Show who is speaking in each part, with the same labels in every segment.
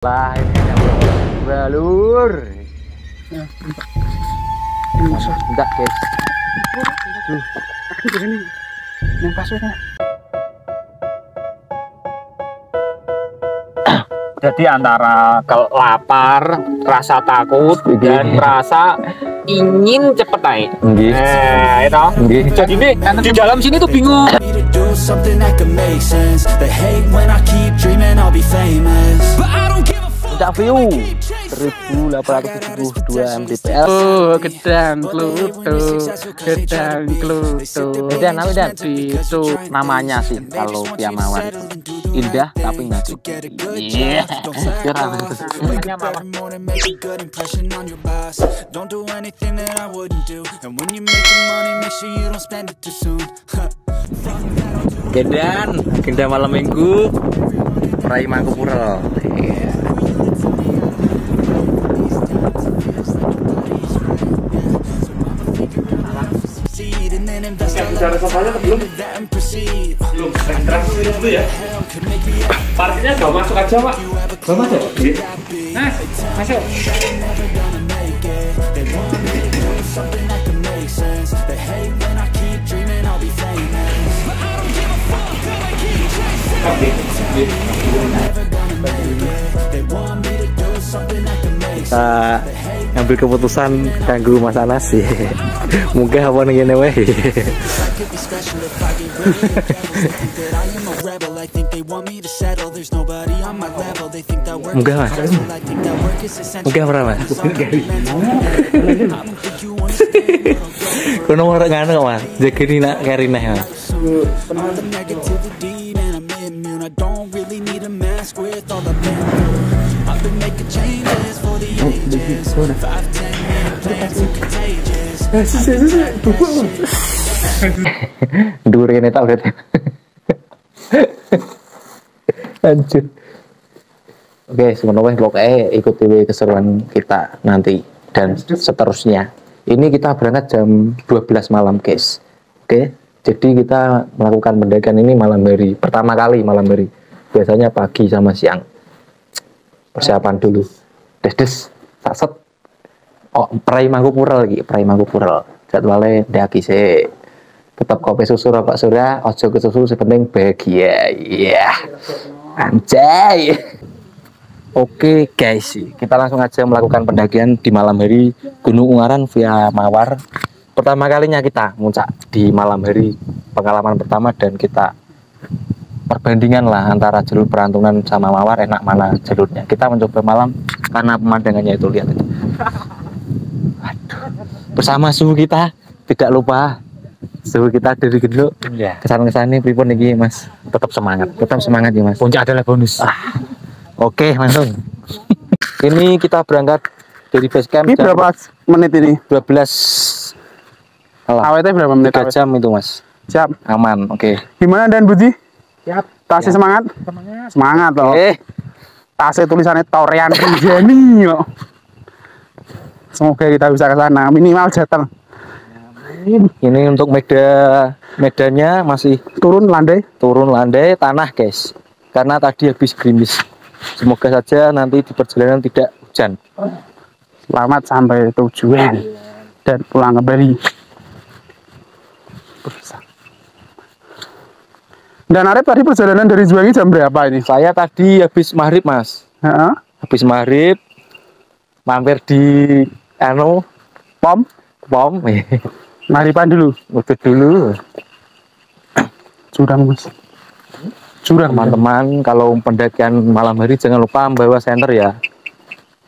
Speaker 1: Lah ini balur.
Speaker 2: Ya, ini masuk.
Speaker 1: Enggak, guys.
Speaker 2: Tuh, aku di sini. Yang pasnya.
Speaker 3: Jadi antara lapar, rasa takut, dan rasa ingin cepet naik.
Speaker 1: Nggih.
Speaker 3: Itu.
Speaker 1: Nggih.
Speaker 3: Jadi ini di dalam sini tuh bingung.
Speaker 4: To do something that could make sense. They hate when I keep dreaming I'll be famous. But I don't give a fuck.
Speaker 1: Puncak view 1872 mdpl.
Speaker 2: Oh, gedang Pluto, gedang Pluto.
Speaker 1: Dan itu namanya sih kalau Via Mawar. Indah tapi nggak cukup. Iya.
Speaker 4: More than make a good impression on your boss. Don't do anything that I wouldn't do. And when you're making money, make sure you don't spend it too soon.
Speaker 1: Gendan, agenda malam minggu Rai Mangkupuro. Iya.
Speaker 3: Bicara sopanya belum? Belum. Registrasi dulu ya. Parkirnya gak masuk aja, Pak. Gak masuk? Mas, masuk.
Speaker 1: Kita ngambil keputusan kanggo Mas Anas sih. Mungkin apa nih ngene wae. Enggak Mas. Mungkin apa Mas? Kono ora ngono kok Mas. Jegeni nak karineh Mas. Dur ini tak lihat. Lanjut. Oke, semoga pokoknya ikuti keseruan kita nanti dan seterusnya. Ini kita berangkat jam 12 malam, guys. Oke, jadi kita melakukan pendakian ini malam hari. Pertama kali malam hari. Biasanya pagi sama siang. Persiapan dulu. Des, saset. Oh, Prai Mangkupuro lagi, Prai Mangkupuro. Jadwalnya ndaki sih. Tetap kopi susu rokok surya, ojo ke susu sepenting bahagia. Iya. Anjay. Oke guys, kita langsung aja melakukan pendakian di malam hari Gunung Ungaran Via Mawar. Pertama kalinya kita muncak di malam hari, pengalaman pertama, dan kita perbandingan lah antara jalur Perantunan sama Mawar, enak mana jalurnya. Kita mencoba malam karena pemandangannya itu, lihat itu. Aduh. Bersama suhu kita, tidak lupa suhu kita dari Genduk.
Speaker 3: Ya.
Speaker 1: Kesan-kesan ini pripun nih Mas?
Speaker 3: Tetap semangat.
Speaker 1: Tetap semangat ya Mas.
Speaker 3: Puncak adalah bonus.
Speaker 1: Oke, langsung. Ini kita berangkat dari base camp.
Speaker 2: Ini berapa menit ini?
Speaker 1: 12.
Speaker 2: Awetnya berapa menit?
Speaker 1: 3 jam itu Mas.
Speaker 2: Siap.
Speaker 1: Aman, oke.
Speaker 2: Gimana Dan Budi?
Speaker 3: Siap.
Speaker 2: Tasnya semangat? Semangat loh. Tasnya tulisannya Torian Rinjani loh. Semoga kita bisa ke sana. Minimal jateng.
Speaker 1: Ini untuk medannya masih
Speaker 2: Turun landai.
Speaker 1: tanah guys, karena tadi habis gerimis. Semoga saja nanti di perjalanan tidak hujan.
Speaker 2: Selamat sampai tujuan dan pulang kembali. Dan Arif tadi perjalanan dari Juwangi jam berapa ini?
Speaker 1: Saya tadi habis maghrib Mas. Habis maghrib mampir di
Speaker 2: Pom maghriban dulu.
Speaker 1: Ngutut dulu.
Speaker 2: Curang Mas. Curang
Speaker 1: Teman-teman, kalau pendakian malam hari jangan lupa membawa senter ya.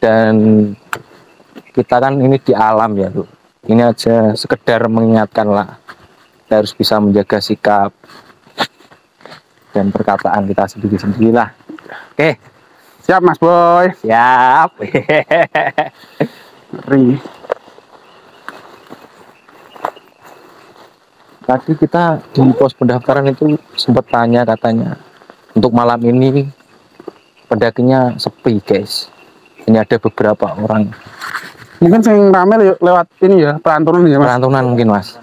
Speaker 1: Dan kita kan ini di alam ya tuh. Ini aja sekedar mengingatkan lah. Kita harus bisa menjaga sikap dan perkataan kita sendiri-sendiri lah. Oke.
Speaker 2: Siap Mas Boy.
Speaker 1: Siap.
Speaker 2: Ngeri.
Speaker 1: Tadi kita di pos pendaftaran itu sempat tanya, katanya untuk malam ini pendakinya sepi guys. Ini ada beberapa orang.
Speaker 2: Mungkin yang rame lewat ini ya, Perantunan ya Mas.
Speaker 1: Perantunan mungkin Mas.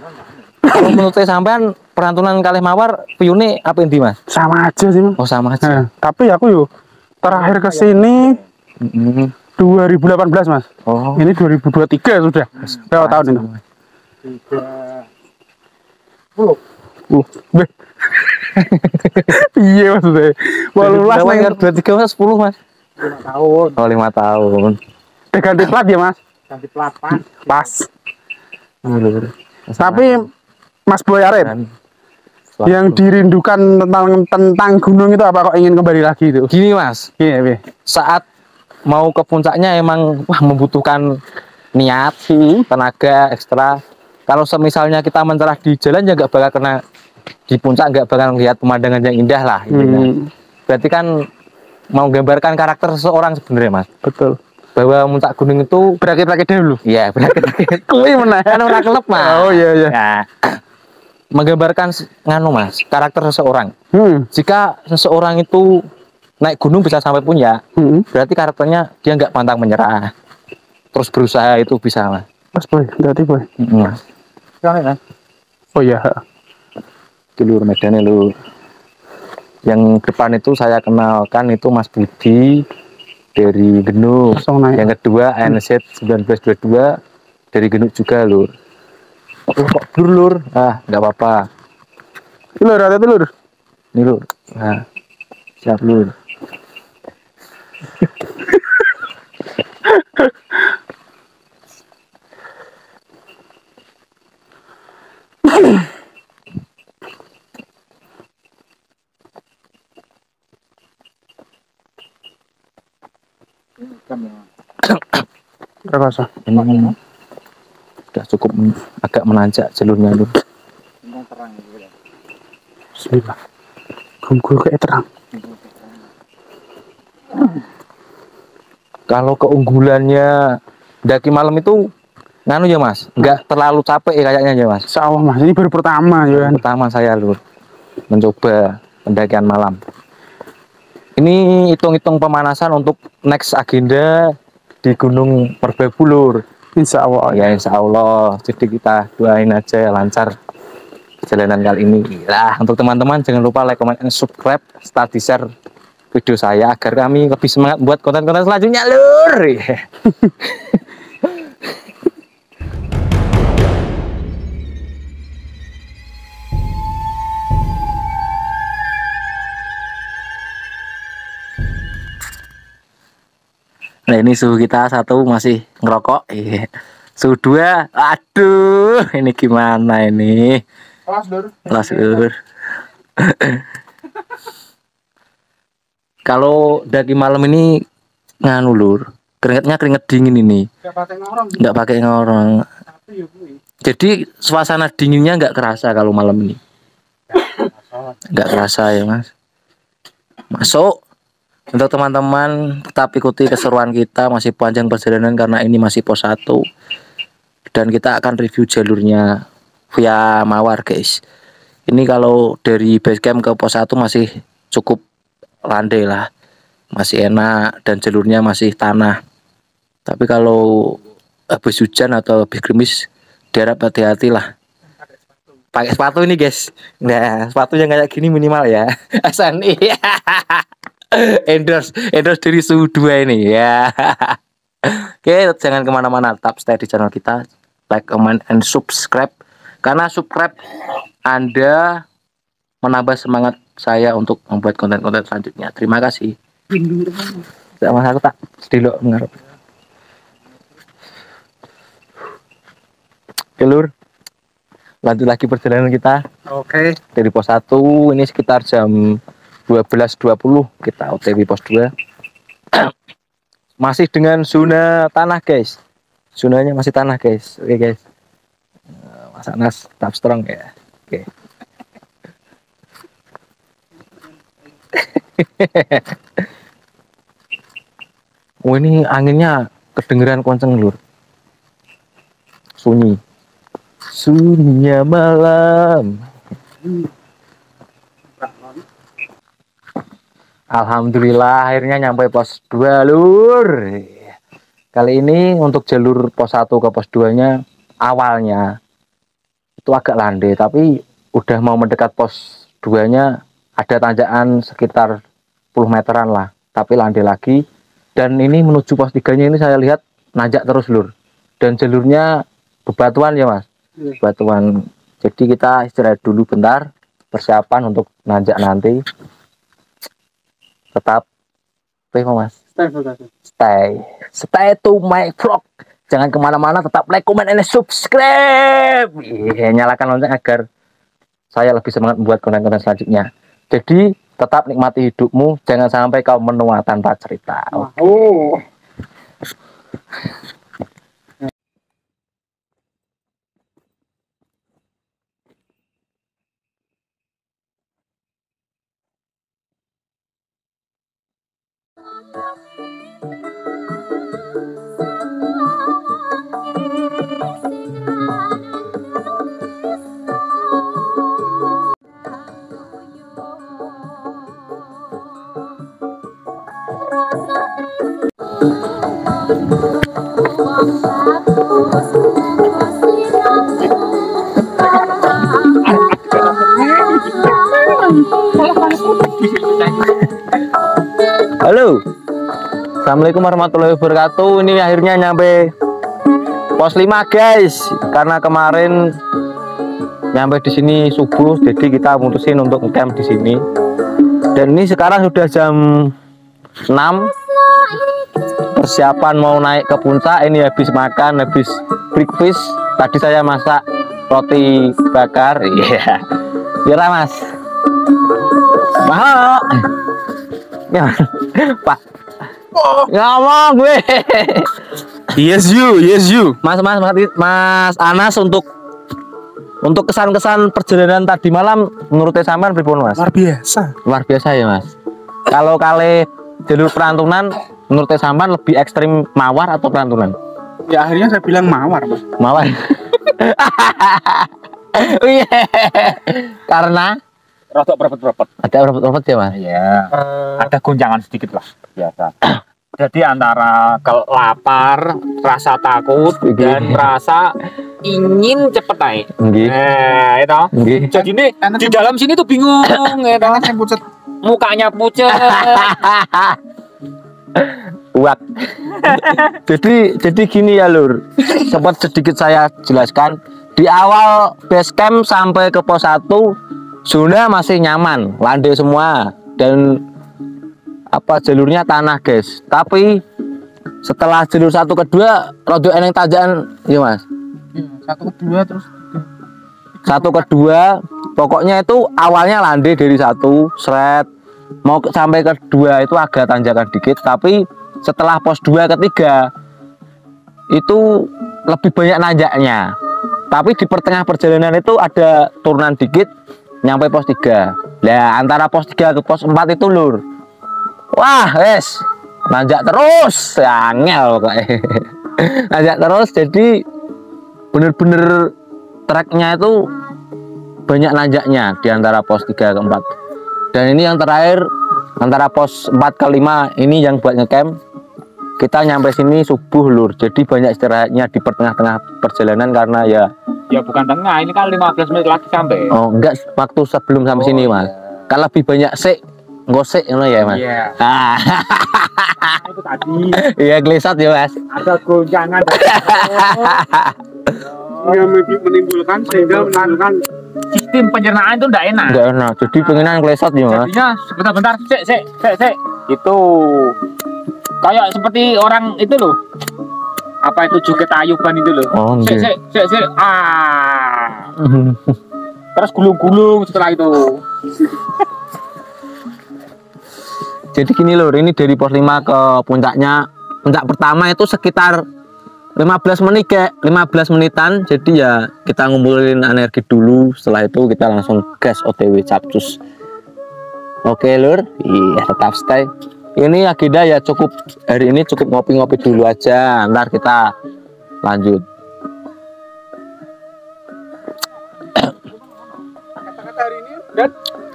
Speaker 1: Kalau menurut saya sampean Perantunan kalih Mawar view-ne apa inti Mas?
Speaker 2: Sama aja sih Mas.
Speaker 1: Oh sama aja.
Speaker 2: Tapi aku yuk terakhir ke sini
Speaker 1: Mm.
Speaker 2: 2018 Mas.
Speaker 1: Oh.
Speaker 2: Ini 2023 sudah. Berapa tahun ini? 10. Iya maksudnya. Walau las nang
Speaker 1: 23 Mas 10 Mas.
Speaker 3: 5 tahun.
Speaker 1: Oh 5 tahun.
Speaker 2: ganti plat ya Mas.
Speaker 3: Ganti plat pas.
Speaker 2: Pas.
Speaker 1: Lur.
Speaker 2: Tapi Mas Boy Arif,
Speaker 1: Dan
Speaker 2: yang dirindukan tentang gunung itu apa kok ingin kembali lagi itu?
Speaker 1: gini Mas,
Speaker 2: Iya, iya.
Speaker 1: saat mau ke puncaknya emang wah membutuhkan niat, tenaga ekstra. Kalau semisalnya kita mencerah di jalan ya nggak bakal kena di puncak, nggak bakal lihat pemandangan yang indah lah. Intinya. Berarti kan mau gambarkan karakter seseorang sebenarnya Mas.
Speaker 2: Betul.
Speaker 1: Bahwa puncak gunung itu
Speaker 2: Berakit-rakit dulu.
Speaker 1: ya berakit-rakit.
Speaker 2: Kuwi meneh.
Speaker 1: Kan orang kelep Mas.
Speaker 2: Oh iya iya.
Speaker 1: Ya, menggambarkan nganu Mas, karakter seseorang. Jika seseorang itu naik gunung bisa sampai puncak, berarti karakternya dia nggak pantang menyerah. Terus berusaha itu bisa Mas.
Speaker 2: Mas Boy, berarti Boy.
Speaker 1: Mas.
Speaker 2: Oh iya.
Speaker 1: Lur medannya lur. Yang depan itu saya kenalkan itu Mas Budi dari Genuk.
Speaker 2: Langsung naik.
Speaker 1: Yang kedua ANZ 1922 dari Genuk juga lur. Kok lur? Ah, nggak apa-apa.
Speaker 2: Lur, hati-hati lur.
Speaker 1: Ini lur. Nah, siap lur.
Speaker 2: Terasa.
Speaker 1: Ini sudah cukup agak menanjak jalurnya lur.
Speaker 2: Bismillah. Gunggu kayak terang.
Speaker 1: Kalau keunggulannya daki malam itu nganu ya Mas, nggak terlalu capek ya kayaknya ya Mas.
Speaker 2: Insya Allah Mas, ini baru pertama ya kan.
Speaker 1: Pertama saya lur mencoba pendakian malam. Ini hitung-hitung pemanasan untuk next agenda di Gunung Merbabu lur.
Speaker 2: Insya Allah.
Speaker 1: Ya insya Allah. Jadi kita doain aja lancar perjalanan kali ini. Nah untuk teman-teman jangan lupa like, comment, and subscribe, start di share video saya agar kami lebih semangat buat konten-konten selanjutnya lur. Nah ini suhu kita satu masih ngerokok. Iya. Suhu 2, aduh ini gimana ini?
Speaker 2: Kelas lur.
Speaker 1: Kelas lur. Kalau daki malam ini nganu lur, keringetnya keringet dingin ini, nggak pakai ngorong. Jadi suasana dinginnya nggak kerasa kalau malam ini, nggak kerasa ya Mas. Masuk. Untuk teman-teman tetap ikuti keseruan kita, masih panjang perjalanan karena ini masih pos 1 dan kita akan review jalurnya via Mawar guys. Ini kalau dari base camp ke pos 1 masih cukup landai lah, masih enak dan jalurnya masih tanah. Tapi kalau habis hujan atau habis gerimis diharap hati-hati lah. Pakai sepatu ini guys. Nah sepatu yang kayak gini minimal ya. SNI. endorse dari suhu 2 ini ya. Oke, jangan kemana-mana, tetap stay di channel kita, like, comment, and subscribe karena subscribe Anda menambah semangat saya untuk membuat konten-konten selanjutnya. Terima kasih. Sama aku tak sedih mengarep. Lur, lanjut lagi perjalanan kita.
Speaker 2: Oke.
Speaker 1: Dari pos 1 ini sekitar jam 12.20 kita OTW pos 2. Masih dengan zona tanah guys, zonanya masih tanah guys. Oke guys, Mas Anas tetap strong ya. Oke. Oh ini anginnya kedengeran kenceng lur, sunyinya malam. Alhamdulillah akhirnya nyampe pos 2 lur. Kali ini untuk jalur pos 1 ke pos 2 nya awalnya itu agak landai, tapi udah mau mendekat pos 2 nya ada tanjakan sekitar 10 meteran lah, tapi landai lagi Dan ini menuju pos 3-nya ini saya lihat nanjak terus lur. Dan jalurnya bebatuan ya mas. Bebatuan. Jadi kita istirahat dulu bentar. Persiapan untuk nanjak nanti. Tetap stay mas. Stay to my vlog. Jangan kemana-mana, tetap like, comment, and subscribe. Nyalakan lonceng agar saya lebih semangat membuat konten-konten selanjutnya. Jadi tetap nikmati hidupmu, jangan sampai kau menua tanpa cerita.
Speaker 2: Oh.
Speaker 1: Halo, assalamualaikum warahmatullahi wabarakatuh. Ini akhirnya nyampe pos 5 guys, karena kemarin nyampe di sini subuh, jadi kita mutusin untuk camp di sini. Dan ini sekarang sudah jam 6, persiapan mau naik ke puncak. Ini habis makan, habis breakfast. Tadi saya masak roti bakar, iya, yeah. Mas. Mahal. Ya, Pak. Ngomong gue.
Speaker 2: Yes you.
Speaker 1: Mas Anas untuk kesan-kesan perjalanan tadi malam menurut sampean pripun Mas? Luar biasa ya Mas. Kalau kali jalur perantunan menurut sampean lebih ekstrim mawar atau perantunan?
Speaker 2: Ya akhirnya saya bilang mawar mas.
Speaker 1: Mawar. Iya. Karena
Speaker 3: Rotok berepet-berepet.
Speaker 1: ada berepet-berepet ya Mas?
Speaker 3: Iya. Ada gonjangan sedikit lah biasa. Jadi antara lapar, rasa takut, dan rasa ingin cepet naik.
Speaker 1: Nggih.
Speaker 3: Itu.
Speaker 1: Nggih.
Speaker 3: Jadi ini di dalam sini tuh bingung, itu. Mukanya pucet.
Speaker 1: Uak. jadi gini ya lur. Sempat sedikit saya jelaskan. Di awal base camp sampai ke pos 1 zona masih nyaman, landai semua dan jalurnya tanah guys. Tapi setelah jalur 1 ke 2 rodok eneng tanjakan ya mas.
Speaker 2: 1 ke 2 terus
Speaker 1: 1 ke 2 pokoknya itu awalnya landai dari 1 seret mau sampai ke 2 itu agak tanjakan dikit, tapi setelah pos 2 ke 3 itu lebih banyak nanjaknya. Tapi di pertengah perjalanan itu ada turunan dikit nyampe pos 3. Nah, antara pos 3 ke pos 4 itu lur. Wah, wes. Nanjak terus. Angel pokoknya. Nanjak terus jadi bener-bener treknya itu banyak nanjaknya di antara pos 3 ke 4. Dan ini yang terakhir antara pos 4 ke 5 ini yang buat ngecamp. Kita nyampe sini subuh lur, jadi banyak istirahatnya di tengah-tengah perjalanan karena
Speaker 3: Ya bukan tengah, ini kan 15 menit lagi sampai.
Speaker 1: Oh enggak, waktu sebelum sampai sini mas.
Speaker 3: Iya.
Speaker 1: Kan lebih banyak ngosek ya mas.
Speaker 3: Iya. Itu tadi.
Speaker 1: Iya gelesat ya mas.
Speaker 3: Ada gonjangan.
Speaker 2: yang menimbulkan sehingga menimbulkan
Speaker 3: Sistem pencernaan itu enggak enak.
Speaker 1: Enggak enak, jadi pengenan gelesat ya mas.
Speaker 3: Jadinya sebentar-bentar, sik. Itu kayak seperti orang itu loh. Apa itu juga tayuban itu loh.
Speaker 1: Oh,
Speaker 3: Sik. Terus gulung-gulung setelah itu.
Speaker 1: Jadi gini lur, ini dari pos 5 ke puncaknya. Puncak pertama itu sekitar 15 menitan. Jadi ya kita ngumpulin energi dulu, setelah itu kita langsung gas OTW capcus. Oke lur, iya tetap stay. Ini agenda ya cukup hari ini cukup ngopi-ngopi dulu aja, ntar kita lanjut.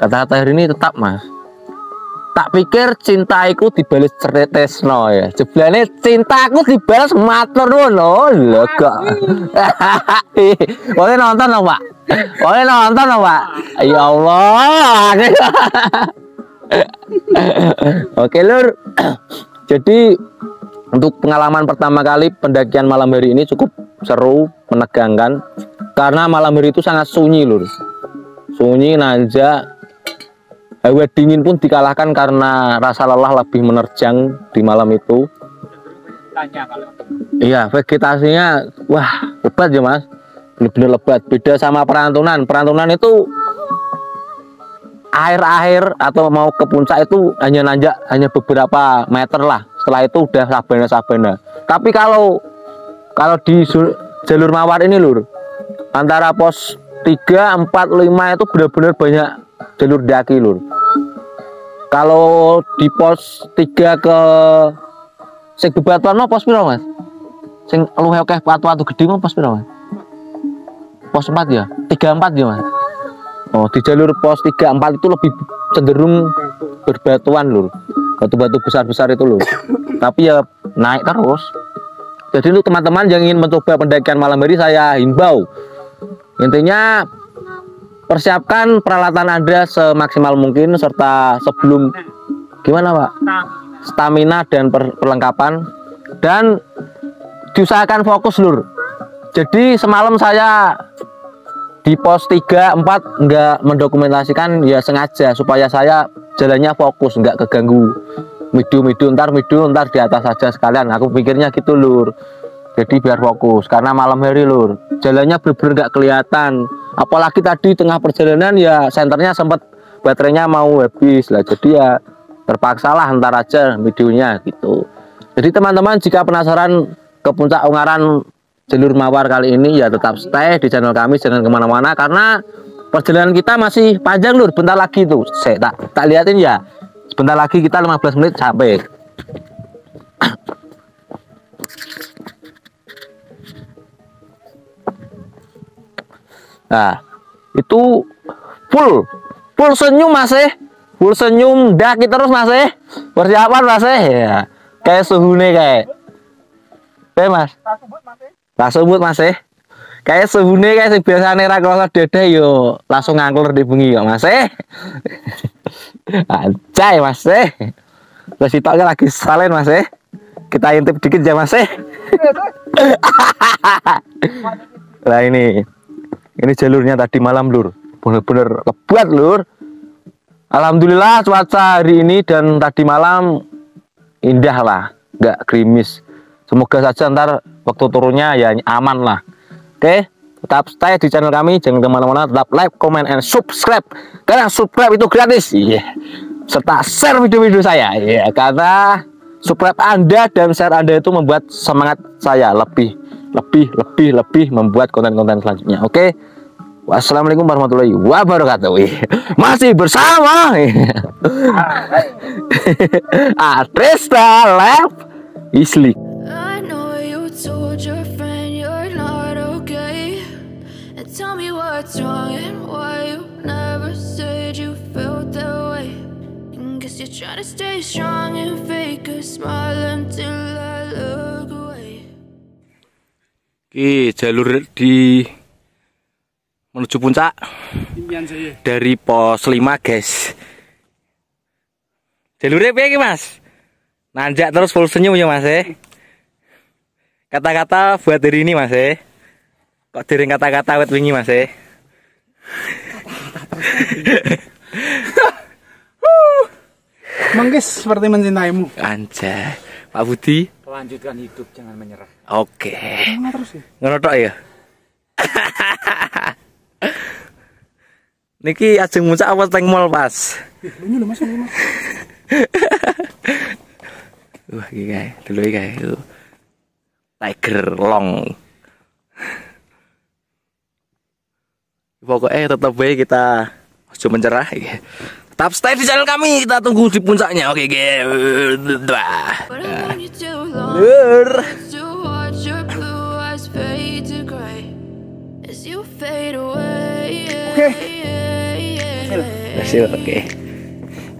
Speaker 1: Kata-kata hari ini tetap mas. Tak pikir cintaiku dibalas cerita ya. Sebenarnya cintaku dibalas matur loh kok. Boleh nonton dong pak. Ya Allah. Oke lur, Jadi untuk pengalaman pertama kali pendakian malam hari ini cukup seru, menegangkan. Karena malam hari itu sangat sunyi lur. Sunyi, nanjak. Hawa dingin pun dikalahkan karena rasa lelah lebih menerjang di malam itu. Iya, vegetasinya wah lebat ya mas, bener-bener lebat. Beda sama perantunan. Perantunan itu air atau mau ke puncak itu hanya nanjak hanya beberapa meter lah. Setelah itu udah sabana. Tapi kalau di jalur mawar ini lur, antara pos 3, 4, 5 itu benar-benar banyak jalur daki lur. Kalau di pos 3 ke sing bebatuan pos piro mas? Sing luwih akeh watu-watu gedhe pos piro mas? Pos 4 ya? 3, 4 ya mas? Oh, di jalur pos 3, 4 itu lebih cenderung berbatuan lur. Batu-batu besar-besar itu lur. Tapi ya naik terus. Jadi lu teman-teman yang ingin mencoba pendakian malam hari, saya himbau intinya persiapkan peralatan Anda semaksimal mungkin, serta sebelum gimana Pak? Stamina dan perlengkapan, dan diusahakan fokus lur. Jadi semalam saya di pos 3, 4 enggak mendokumentasikan ya sengaja supaya saya jalannya fokus, enggak keganggu midu ntar di atas saja sekalian. Aku pikirnya gitu lur. Jadi biar fokus, karena malam hari lur jalannya bener-bener enggak kelihatan. Apalagi tadi tengah perjalanan ya senternya sempat baterainya mau habis lah, jadi ya terpaksalah ntar aja videonya gitu. Jadi teman-teman jika penasaran ke puncak Ungaran jalur mawar kali ini ya tetap stay di channel kami, jangan kemana-mana karena perjalanan kita masih panjang lur. Bentar lagi tuh saya tak liatin ya, sebentar lagi kita 15 menit sampai. Nah itu full senyum masih, full senyum daki terus masih, persiapan masih ya kayak suhune kayak mas langsung masih kayak suhune kayak biasanya ra krasa dedeh yo langsung ngangklur di bengi kok masih. Anjay masih, terus itu lagi salin masih, kita intip dikit ya masih. Lah ini jalurnya tadi malam lur, bener-bener lebat lur. Alhamdulillah cuaca hari ini dan tadi malam indah lah, nggak gerimis. Semoga saja ntar waktu turunnya ya aman lah. Oke, tetap stay di channel kami, jangan kemana-mana, tetap like, comment, and subscribe karena subscribe itu gratis. Iya, serta share video-video saya. Iya, karena subscribe Anda dan share Anda itu membuat semangat saya lebih membuat konten-konten selanjutnya. Oke, wassalamualaikum warahmatullahi wabarakatuh. Masih bersama Atresta Lab Islik.
Speaker 5: I know you told your friend you're not okay, and tell me what's wrong and why you never said you felt that way. And guess you're trying to stay strong and fake a smile until I look away.
Speaker 1: Oke, jalur di menuju puncak dari pos 5 guys. Jalurnya piye mas? Nanjak terus full senyum ya mas. Kata-kata buat hari ini mas. Kok dereng kata-kata wet wingi mas.
Speaker 2: Manggis seperti mencintaimu.
Speaker 1: Anjay, Pak Budi.
Speaker 3: Lanjutkan hidup, jangan menyerah.
Speaker 1: Oke.
Speaker 2: Ngono terus ya.
Speaker 1: Ngono tok ya. Niki ajeng muncak apa teng mall pas?
Speaker 2: Ini lho Mas, ini Mas.
Speaker 1: Wah, iki kae, dulu iki kae. Tiger long. Pokoknya tetap baik kita ojo menyerah. Tetap stay di channel kami, kita tunggu di puncaknya. Oke,
Speaker 5: But I want you too long to watch your blue eyes fade to gray as you fade away.
Speaker 2: Oke.
Speaker 1: Hasil oke.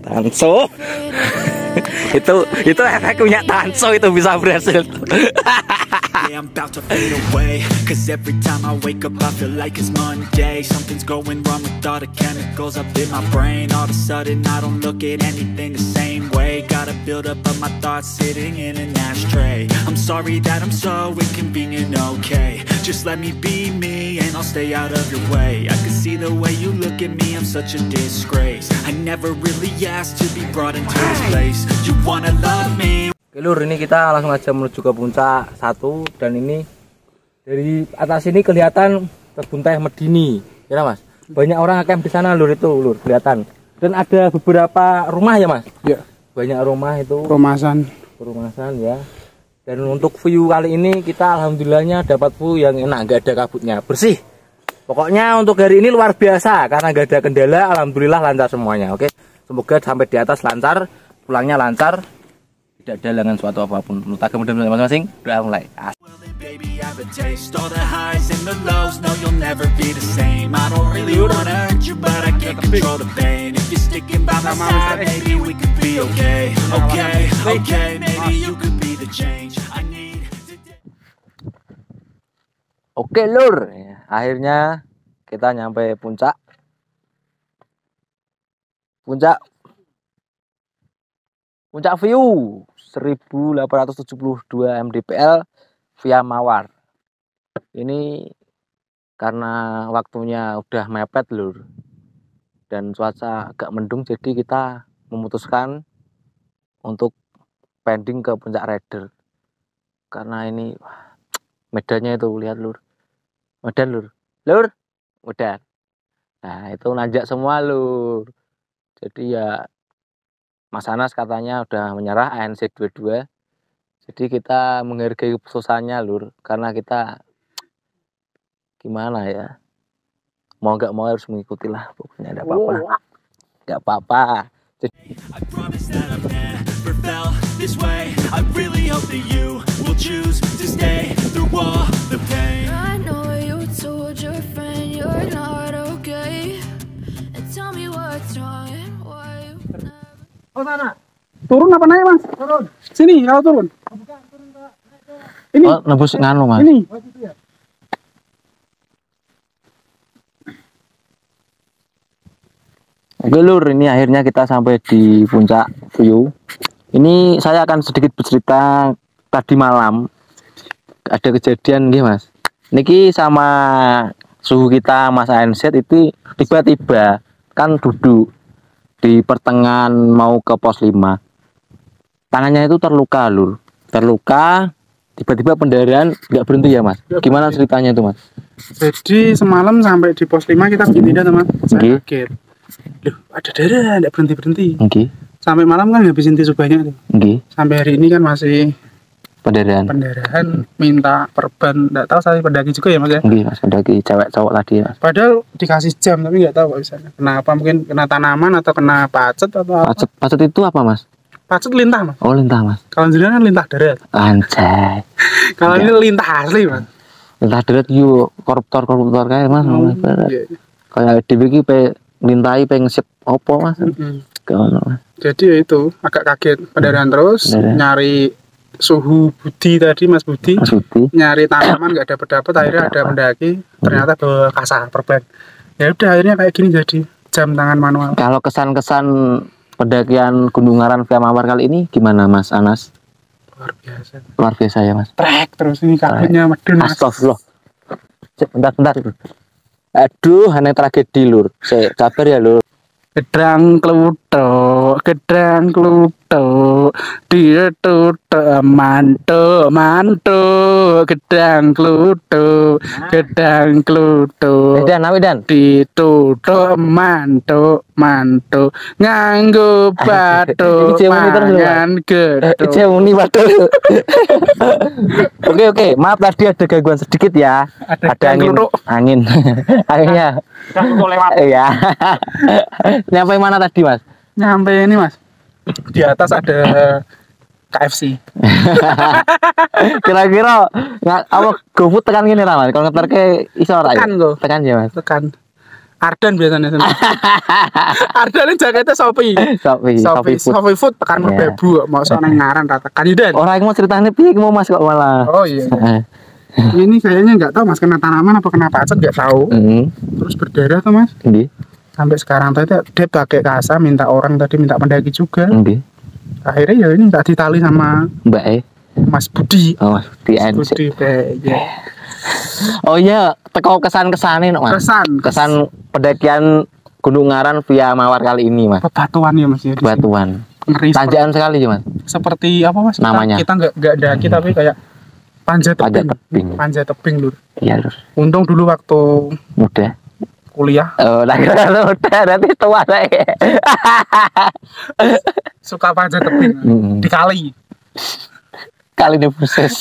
Speaker 1: Tanso. itu efek minyak tanso itu bisa berhasil.
Speaker 4: Yeah, I'm about to fade away. Cause every time I wake up I feel like it's Monday. Something's going wrong with all the chemicals up in my brain. All of a sudden I don't look at anything the same way. Gotta build up of my thoughts sitting in an ashtray. I'm sorry that I'm so inconvenient, okay. Just let me be me and I'll stay out of your way. I can see the way you look at me, I'm such a disgrace. I never really asked to be brought into this place. You wanna love me?
Speaker 1: Oke lur, ini kita langsung aja menuju ke puncak 1. Dan ini dari atas ini kelihatan kebun teh Medini, ya mas. Banyak orang camp di sana lur, itu lur kelihatan. Dan ada beberapa rumah ya mas.
Speaker 2: Ya.
Speaker 1: Banyak rumah itu.
Speaker 2: Perumahan
Speaker 1: Ya. Dan untuk view kali ini kita alhamdulillahnya dapat view yang enak, nggak ada kabutnya, bersih. Pokoknya untuk hari ini luar biasa karena nggak ada kendala, alhamdulillah lancar semuanya. Oke, semoga sampai di atas lancar, pulangnya lancar. Tidak ada halangan suatu apapun. Menurut kemudian masing-masing udah mulai.
Speaker 4: Baby, I have a taste. All the highs and the lows. No, you'll never be the same. I don't really wanna hurt you, but I can't control the pain. If you're sticking by my side, maybe we could be okay. Okay, maybe you could be the change I need today.
Speaker 1: Oke lur, akhirnya kita nyampe puncak. Puncak view 1872 mdpl via Mawar. Ini karena waktunya udah mepet lur dan cuaca agak mendung, jadi kita memutuskan untuk pending ke puncak Raider karena ini medannya itu lihat lur, medan lur, medan. Nah itu nanjak semua lur, jadi ya Mas Anas katanya udah menyerah ANC 22. Jadi kita menghargai keputusannya lur, karena kita gimana ya, mau nggak mau harus mengikuti lah, pokoknya nggak apa-apa. Jadi
Speaker 4: I promise that I've never felt this way. I really hope that you will choose to stay through all the pain.
Speaker 5: I know you told your friend you're not okay, and tell me what's wrong and why you never.
Speaker 2: turun apa naik mas? Turun. Sini kalau turun. Ini.
Speaker 1: oh, nebus nganu mas.
Speaker 2: Ini.
Speaker 1: Oke lur, ini akhirnya kita sampai di puncak view. Ini saya akan sedikit bercerita tadi malam ada kejadian nih mas. Niki sama suhu kita Mas ANC itu tiba-tiba kan duduk di pertengahan mau ke pos 5. Tangannya itu terluka lur. Terluka, tiba-tiba pendaraan nggak berhenti ya mas. Gimana ceritanya itu mas?
Speaker 2: Jadi semalam sampai di pos 5 kita bikin tidak teman. Saya kaget. Loh, ada darah, tidak berhenti-berhenti. Sampai malam kan ngabisin tisu banyak tuh. Sampai hari ini kan masih pendarahan, minta perban, nggak tahu saya pendaki juga ya mas ya.
Speaker 1: Mas pendaki cewek cowok tadi mas.
Speaker 2: Padahal dikasih jam tapi nggak tahu kok bisa. Kenapa, mungkin kena tanaman atau kena pacet atau apa?
Speaker 1: Pacet itu apa mas?
Speaker 2: Pacet lintah mas.
Speaker 1: Oh lintah mas.
Speaker 2: Kalau jenengan kan lintah darat.
Speaker 1: Anjay.
Speaker 2: Kalau ini lintah asli mas.
Speaker 1: Lintah darat yuk koruptor kayak mas.
Speaker 2: Iya.
Speaker 1: Kayak DBK lintahi pengen sip opo mas.
Speaker 2: Jadi ya itu agak kaget pendarahan terus nyari suhu Budi tadi Mas Budi, nyari tanaman nggak dapat akhirnya ada pendaki ternyata bawa kasar perban. Ya udah akhirnya kayak gini jadi jam tangan manual.
Speaker 1: Kalau kesan-kesan pendakian Gunung Ngaran via Mawar kali ini gimana Mas Anas? Luar biasa ya Mas.
Speaker 2: Trek terus ini kakinya medun Mas.
Speaker 1: Astagfirullah. Bentar. Aduh, aneh tragedi lur. Saya sabar ya lur.
Speaker 2: Gedang kluthuk, dia tutuk mantuk, gedang kluthuk,
Speaker 1: Wedan.
Speaker 2: ditutuk mantuk, nganggo batu, mangan gedung.
Speaker 1: Cemuni waduh. Oke, maaf tadi ada gangguan sedikit ya. Ada angin. Akhirnya
Speaker 2: lewat.
Speaker 1: Iya. Nyampe mana tadi mas?
Speaker 2: Nyampe ini mas, di atas ada KFC.
Speaker 1: Kira-kira nggak apa GoFood tekan gini lah mas? Kalau ngeter ke iso ora ya?
Speaker 2: Tekan
Speaker 1: ya mas?
Speaker 2: Tekan. Ardan biasanya sama. Ardan ini jaketnya Shopee Food tekan Merbabu mau soalnya ngaran rata kandidat.
Speaker 1: Orang yang mau ceritanya piye mau Mas kok malah.
Speaker 2: Oh iya. Ini kayaknya nggak tahu Mas kena tanaman apa kena pacet nggak tahu. Terus berdarah tuh Mas. Sampai sekarang tadi dia pakai kasa minta orang tadi minta pendaki juga. Akhirnya ya ini tak ditali sama
Speaker 1: Mbak
Speaker 2: Mas Budi.
Speaker 1: Oh Mas Budi.
Speaker 2: Ya.
Speaker 1: Oh iya, teko kesan-kesane no, Mas. Kesan pendakian Gunung Ngaran via Mawar kali ini, Mas.
Speaker 2: Bebatuan ya Mas ya.
Speaker 1: Bebatuan. Tanjakan sekali ya, Mas.
Speaker 2: Seperti apa Mas?
Speaker 1: Namanya.
Speaker 2: Kita nggak daki tapi kayak panjat tebing. Panjat tebing, Lur.
Speaker 1: Iya, Lur.
Speaker 2: Untung dulu waktu
Speaker 1: muda
Speaker 2: kuliah.
Speaker 1: Oh, lagi udah nanti tua saya.
Speaker 2: Suka panjat tebing. Di kali.
Speaker 1: Kali ini buses.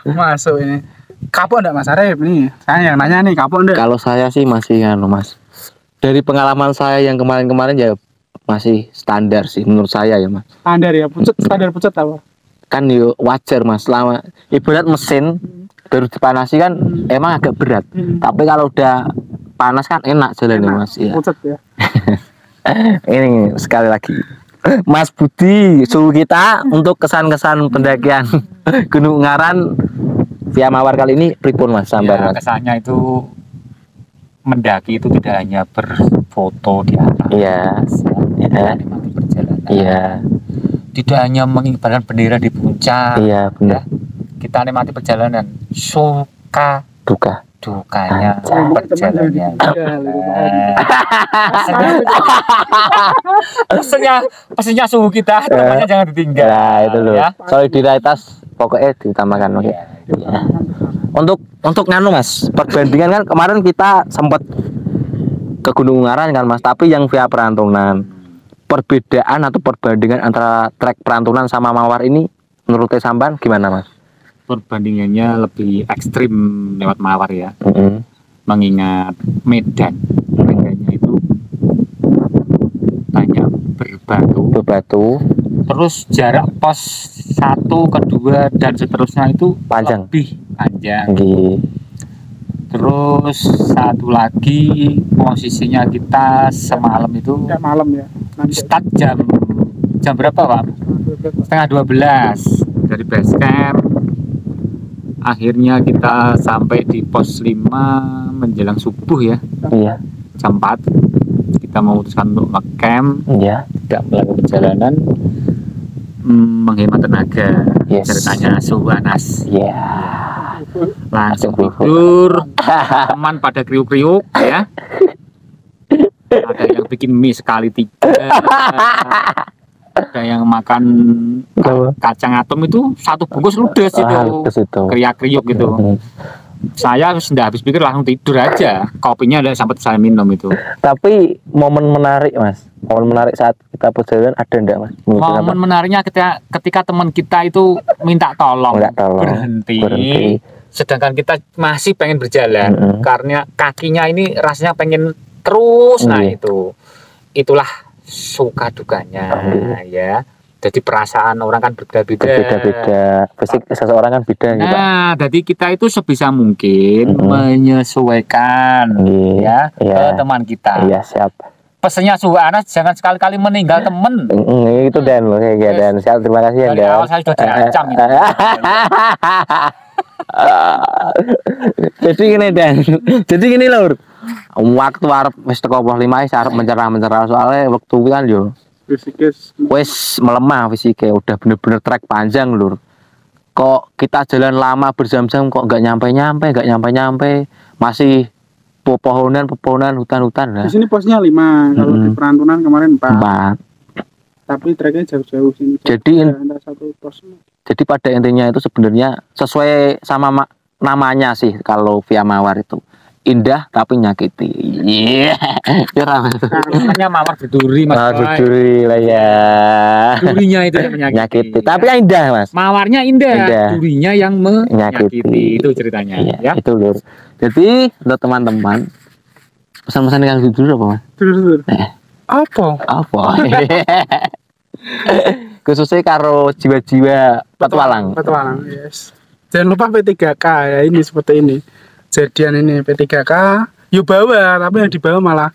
Speaker 2: Masuk ini. Kapok enggak Mas Arif nih? Saya yang nanya nih, kapok enggak?
Speaker 1: Kalau saya sih masih Mas. Dari pengalaman saya yang kemarin-kemarin ya masih standar sih menurut saya ya, Mas.
Speaker 2: Standar ya, standar pucet apa?
Speaker 1: Kan yo wajar Mas, lama ibarat mesin baru dipanasi kan emang agak berat. Tapi kalau udah panas kan enak jalannya Mas ya.
Speaker 2: Pucet ya.
Speaker 1: Ini sekali lagi Mas Budi suhu kita untuk kesan-kesan pendakian Gunung Ngaran via Mawar kali ini pripun Mas sambar?
Speaker 3: Ya, kesannya itu mendaki itu tidak hanya berfoto di atas.
Speaker 1: Iya.
Speaker 3: Menikmati perjalanan.
Speaker 1: Iya.
Speaker 3: Tidak hanya mengibarkan bendera di puncak.
Speaker 1: Iya, benar.
Speaker 3: Kita nikmati perjalanan, suka dukanya perjalanannya. Pesennya suhu kita, temannya jangan ditinggal.
Speaker 1: Nah, itu loh.
Speaker 3: Ya.
Speaker 1: Solidaritas pokoknya ditambahkan. Oke. Ya. Untuk nganu Mas, perbandingan kan kemarin kita sempat ke Gunung Ngaran kan Mas, tapi yang via Perantunan. Perbedaan atau perbandingan antara trek Perantunan sama Mawar ini menurut sampean gimana Mas?
Speaker 3: Perbandingannya lebih ekstrim lewat Mawar ya. Mengingat medannya itu banyak berbatu. Terus jarak pos 1, kedua dan seterusnya itu
Speaker 1: panjang.
Speaker 3: Lebih panjang.
Speaker 1: Terus
Speaker 3: satu lagi posisinya kita semalam itu
Speaker 2: malam ya.
Speaker 3: Start jam berapa Pak? Setengah 12 dari base camp. Akhirnya kita sampai di pos 5 menjelang subuh ya.
Speaker 1: Iya.
Speaker 3: Jam 4 kita memutuskan untuk nge-camp.
Speaker 1: Iya.
Speaker 3: Tidak melakukan perjalanan, menghemat tenaga.
Speaker 1: Yes.
Speaker 3: Ceritanya suhu panas.
Speaker 1: Iya.
Speaker 3: Langsung tidur. Teman pada kriuk-kriuk ya. Ada yang bikin mie sekali 3. Ada yang makan kacang atom itu 1 bungkus ludes itu. Kriak-kriuk gitu. Saya sudah habis pikir langsung tidur aja. Kopinya ada sampai saya minum itu.
Speaker 1: Tapi momen menarik Mas. Momen menarik saat kita perjalanan ada enggak Mas?
Speaker 3: Momen menariknya ketika teman kita itu minta tolong. Berhenti. Sedangkan kita masih pengen berjalan karena kakinya ini rasanya pengen terus. Nah itulah suka dukanya ya. Jadi perasaan orang kan berbeda-beda. Fisik seseorang kan beda. Nah, jadi kita itu sebisa mungkin menyesuaikan ya ke teman kita.
Speaker 1: Iya, siap.
Speaker 3: Pesannya suhu panas, jangan sekali-kali meninggal temen.
Speaker 1: Itu Dan loh kayak Dan. Siap, terima kasih ya Dan.
Speaker 3: Dari awal saya sudah diancam itu.
Speaker 1: Jadi gini Dan. Jadi gini Lur. Waktu arep wis teko pos 5 arep mencerah soalnya waktu kan yo wis melemah fisiknya, udah bener-bener trek panjang Lur. Kok kita jalan lama berjam-jam kok nggak nyampe, masih pepohonan, hutan-hutan lah.
Speaker 2: Di sini posnya 5, kalau di Perantunan kemarin 4.
Speaker 1: 4.
Speaker 2: Tapi treknya jauh-jauh sini.
Speaker 1: Jadi pada intinya itu sebenarnya sesuai sama namanya sih kalau via Mawar itu. Indah tapi nyakiti. Iya.
Speaker 3: Namanya Mawar berduri Mas.
Speaker 1: Berduri lah ya.
Speaker 3: Durinya itu yang menyakiti.
Speaker 1: Tapi yang indah Mas.
Speaker 3: Mawarnya indah. Durinya yang menyakiti. Itu ceritanya.
Speaker 1: Iya,
Speaker 3: ya.
Speaker 1: Itu Lur. Jadi untuk teman-teman pesan-pesan yang dulu apa Mas?
Speaker 2: Dulu. Apa?
Speaker 1: Khususnya karo jiwa-jiwa petualang.
Speaker 2: Yes. Jangan lupa P3K ya, ini seperti ini. Jadian ini P3K, yuk bawa, tapi yang dibawa malah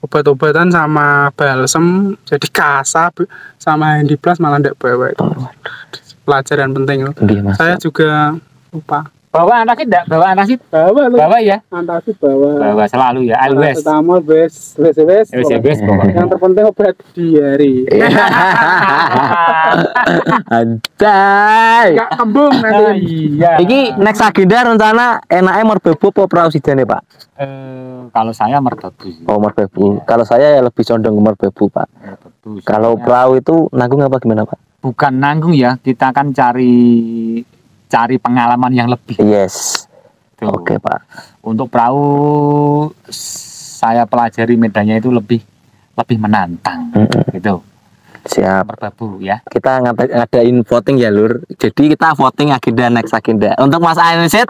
Speaker 2: obat-obatan sama balsem, jadi kasa sama Handyplus malah ndak bawa itu. Pelajaran penting loh. Saya juga lupa.
Speaker 3: Bawa antasid enggak? Bawa antasid?
Speaker 2: Bawa lu.
Speaker 3: Bawa ya?
Speaker 2: Antasid bawa.
Speaker 3: Bawa selalu ya. Always.
Speaker 2: Pertama wes. Yang terpenting obat diare.
Speaker 1: Anjay.
Speaker 2: Enggak kembung nanti.
Speaker 3: Iya.
Speaker 1: Iki next agenda rencana enaknya merbabu apa prausida nih Pak?
Speaker 3: Kalau saya merbabu.
Speaker 1: Oh merbabu. Kalau saya ya lebih condong ke merbabu Pak.
Speaker 3: Merbabu.
Speaker 1: Kalau perahu itu nanggung apa gimana Pak?
Speaker 3: Bukan nanggung ya, kita akan cari pengalaman yang lebih.
Speaker 1: Yes. Oke Pak.
Speaker 3: Untuk perahu saya pelajari medannya itu lebih menantang. Gitu.
Speaker 1: Siap.
Speaker 3: Merbabu ya.
Speaker 1: Kita ngadain voting ya Lur. Jadi kita voting agenda next agenda. Untuk Mas Anset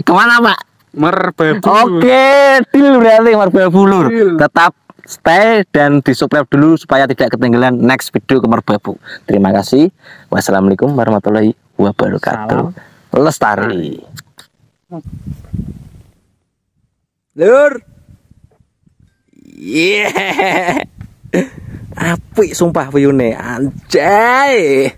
Speaker 1: kemana Pak?
Speaker 2: Merbabu.
Speaker 1: Oke, deal berarti merbabu Lur. Tetap stay dan di subscribe dulu supaya tidak ketinggalan next video ke merbabu. Terima kasih. Wassalamualaikum warahmatullahi wabarakatuh. Lestari. Lur. Yeah. Apik sumpah view-ne. Anjay.